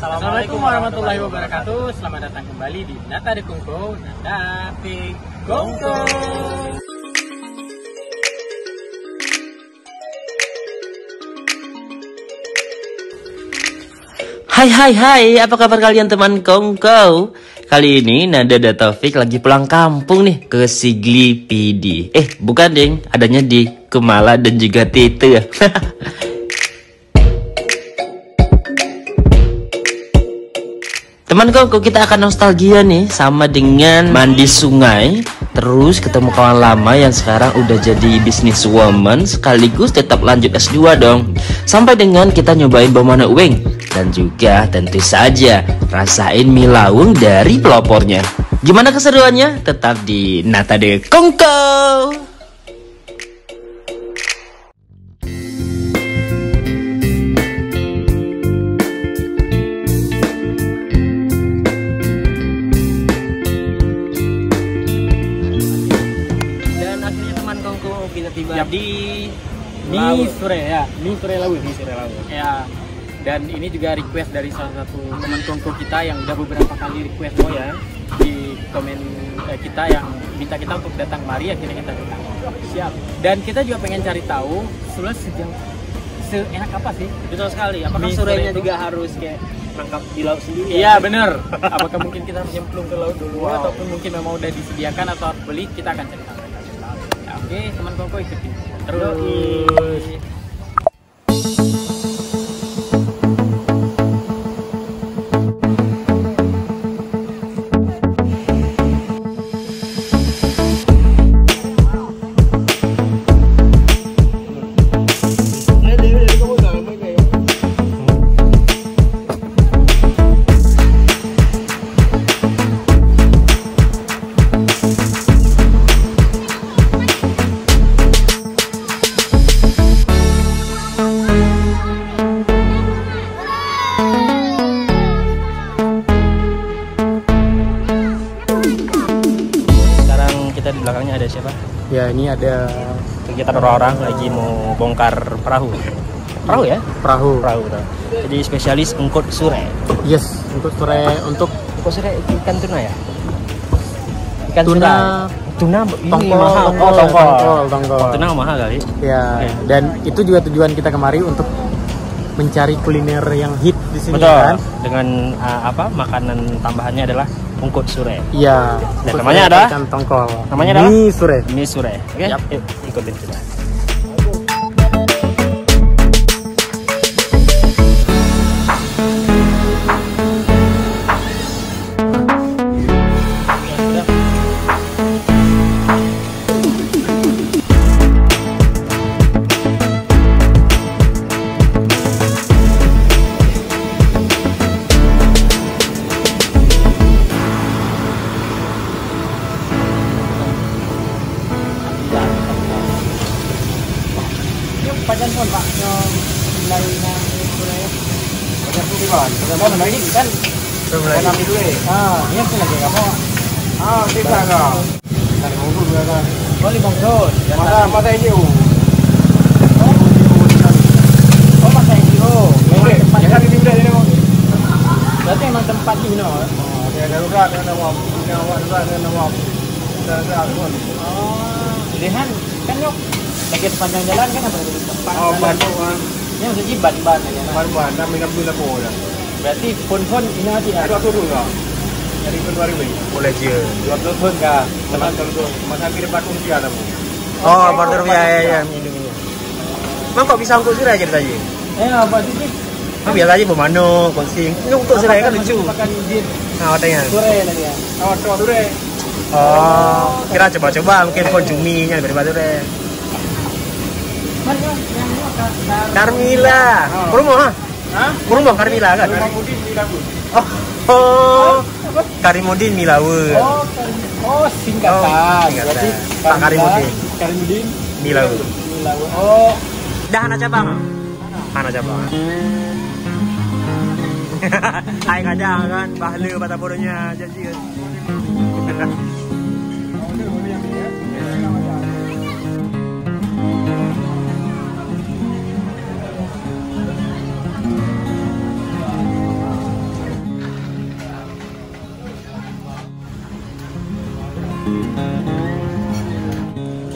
Assalamualaikum warahmatullahi wabarakatuh. Selamat datang kembali di Nata de Kongko, Nata de Kongko. Hai, apa kabar kalian teman Kongko? Kali ini Nada dan Taufik lagi pulang kampung nih ke Sigli PD. Bukan deng, adanya di Kemala dan juga Tite. Teman Kongko, kita akan nostalgia nih sama dengan mandi sungai, terus ketemu kawan lama yang sekarang udah jadi businesswoman sekaligus tetap lanjut S2 dong. Sampai dengan kita nyobain Bomana Weng dan juga tentu saja rasain mie lawung dari pelopornya. Gimana keseruannya? Tetap di Nata de Kongko. Tiba di Mie Sure ya, Mie Sure Lawu. Ya. Dan ini juga request dari salah satu teman Kongko kita yang udah beberapa kali request ya di komen kita yang minta kita untuk datang kemari, akhirnya kita datang. Siap. Dan kita juga pengen cari tahu sebenarnya seenak apa sih? Betul sekali. Apakah surenya juga harus kayak nangkap di laut sendiri? Iya bener. Apakah mungkin kita harus nyemplung ke laut dulu ataupun mungkin memang udah disediakan atau beli? Kita akan cari tahu. Oke, teman Kongko ikuti terus. Di belakangnya ada siapa? Ya, ini ada kegiatan orang-orang lagi mau bongkar perahu. Perahu ya? Perahu. Betul. Jadi spesialis ungkut sure. Yes, ungkut sure untuk ungkut sure ikan tuna ya? Ikan tuna ini tongkol, mahal. Tongkol. Tuna mahal kali. Ya, okay. Dan itu juga tujuan kita kemari untuk mencari kuliner yang hit di sini. Betul. Kan? Dengan makanan tambahannya adalah ungkut sure. Iya. Dan namanya adalah ikan tongkol. Namanya adalah Mie Sure. Mie Sure. Oke. Yap. Yuk, ikutin kita. Pajan pun Pak, yang mulai nang Sure. Pajan pun Pak. Mau mulai ini kan. Mulai nanti dulu. Ini apa lagi kamu? Bisa enggak? Dari bungkus juga kan. Boleh bungkus. Masa ini. Masa ini. Ya kan ini udah ini. Berarti emang tempat ini no. Ada darurat, ada wap, ada wap. Pilihan kan yuk. Lagi sepanjang jalan kan ada tempat. Ban. Ini harus jiban aja. Ban, minum dulu bola. Berarti pun ini aja. Ada turun enggak? Dari Februari ini. Boleh je. 20 pun enggak? Teman turun. Masa kira 40 rupiah ada, Bu. Oh, 40 rupiah ya. Emang kok bisa ungkut sure aja tadi? Apa sih? Biasa aja Bomano, konsing. Ini ungkut sure kan lucu. Katanya. Sure tadi ya. Sure. Oh, kira coba-coba mungkin konsuminya daripada sure. Carmila, Kurmo ha? Kurmo Carmila kan? Karimudin Milawe. Singkatan. Berarti Pak Karimudin Milawe. Dah anak cabang. Anak cabang. Hai kadang kan, bahala bata bodohnya janji kan.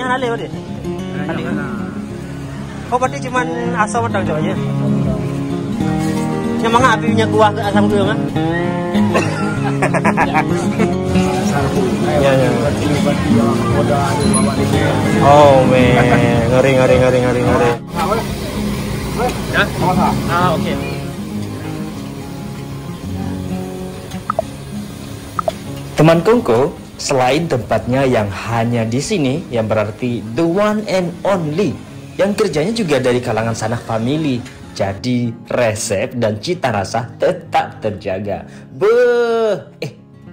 Coknya halal deh. Oh berarti cuman asam wedang coknya. Yang mana apinya kuah ke asam gula kan? Ya. Oh man, ngeri. Oke. Teman Kongko, selain tempatnya yang hanya di sini, yang berarti the one and only, yang kerjanya juga dari kalangan sanak famili, jadi resep dan cita rasa tetap terjaga.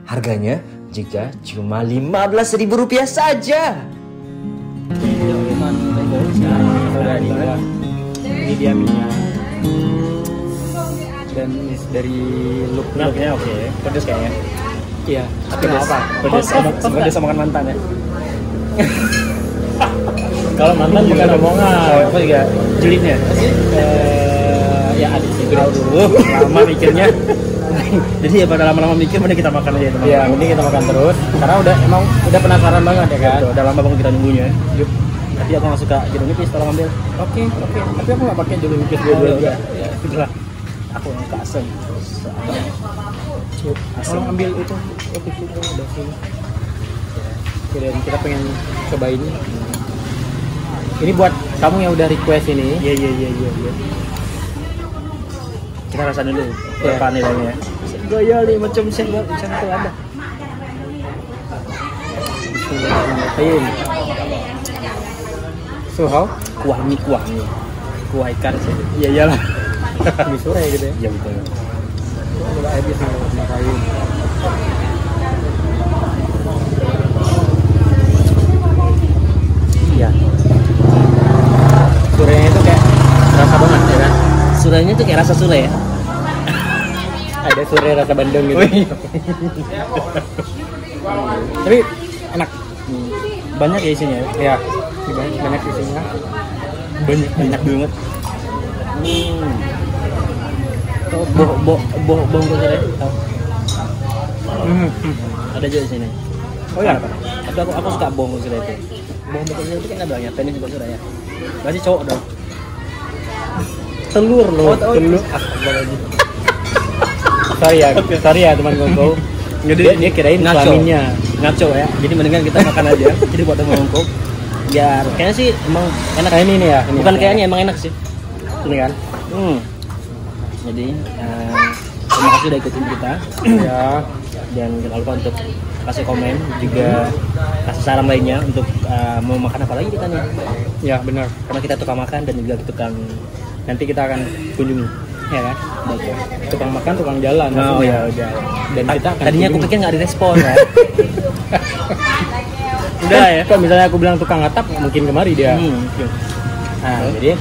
Harganya juga cuma Rp15.000 saja. Ini dia minyak. Dan dari looknya oke. Pedes kayaknya. Iya. Tapi apa? Pedes sama makan mantan ya. Kalau mantan bukan omongan. Apa juga julidnya? Ya ada sih. Lama mikirnya. Jadi ya pada lama-lama mikir mending kita makan aja teman. Iya, mending kita makan terus. Karena udah penasaran banget ya kan. Udah lama banget kita nunggunya. Yuk. Tapi aku nggak suka jeruk nipis kalau ngambil. Oke. Tapi aku nggak pakai jeruk nipis dua-dua. Ya, itulah. Aku nggak suka asam. Kalau ngambil itu udah sini. Dan kita pengen coba ini. Ini buat kamu yang udah request ini. Iya. Kita rasa dulu berapa nilainya. Gaya nih macam saya macam itu ada. Bismillahirrahmanirrahim. So how? Kuah ikan sih. Iya iyalah. Mie sore gitu ya. Iya betul. Coba habis makan. Iya. Surenya itu kayak rasa banget ya kan? Surenya tuh kayak rasa sure ya. Ada sure rasa Bandung gitu. Tapi enak. Banyak ya isinya ya. Banyak isinya. Banyak banget. Bong sure. Ada juga di sini. Oh ya. Tapi aku suka bong sure itu. Bong sure itu kayak banyak tenis juga sure ya. Berarti cowok dong. Telur loh. Telur. Sorry ya teman Kongko. Dia kirain kelaminnya ngaco ya. Jadi mendingan kita makan aja. Jadi buat teman Kongko. Ya kayaknya sih emang enak. Kayak ini nih ya. Bukan kayaknya emang enak sih. Ini kan. Jadi terima kasih udah ikutin kita. Ya. Dan jangan lupa untuk kasih komen juga kasih saran lainnya untuk mau makan apa lagi kita nih. Ya benar. Karena kita tukang makan dan juga tukang Nanti kita akan kunjungi, ya kan? baca. Tukang makan, tukang jalan. Oh ya udah. Dan kita akan Tadinya aku pikir nggak direspon ya. udah ya. Kalau misalnya aku bilang tukang atap, mungkin kemari dia. Nah, jadi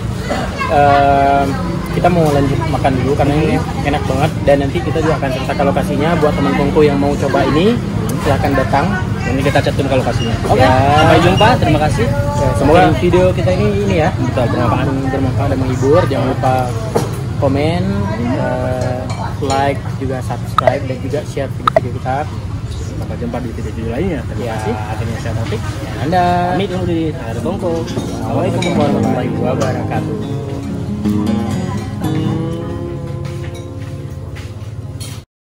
kita mau lanjut makan dulu karena ini enak banget. Dan nanti kita juga akan sertakan lokasinya buat teman Kongko yang mau coba ini. Silahkan datang. Ini kita cantum ke lokasinya. Oke. Ya, sampai jumpa. Terima kasih. Ya, semoga video kita ini ya bermanfaat dan menghibur. Jangan lupa komen, like, juga subscribe dan juga share video kita. Sampai jumpa di video lainnya. Terima kasih. Akhirnya saya Taufik. Anda Pamit dulu di Kongko. Assalamualaikum warahmatullahi wabarakatuh.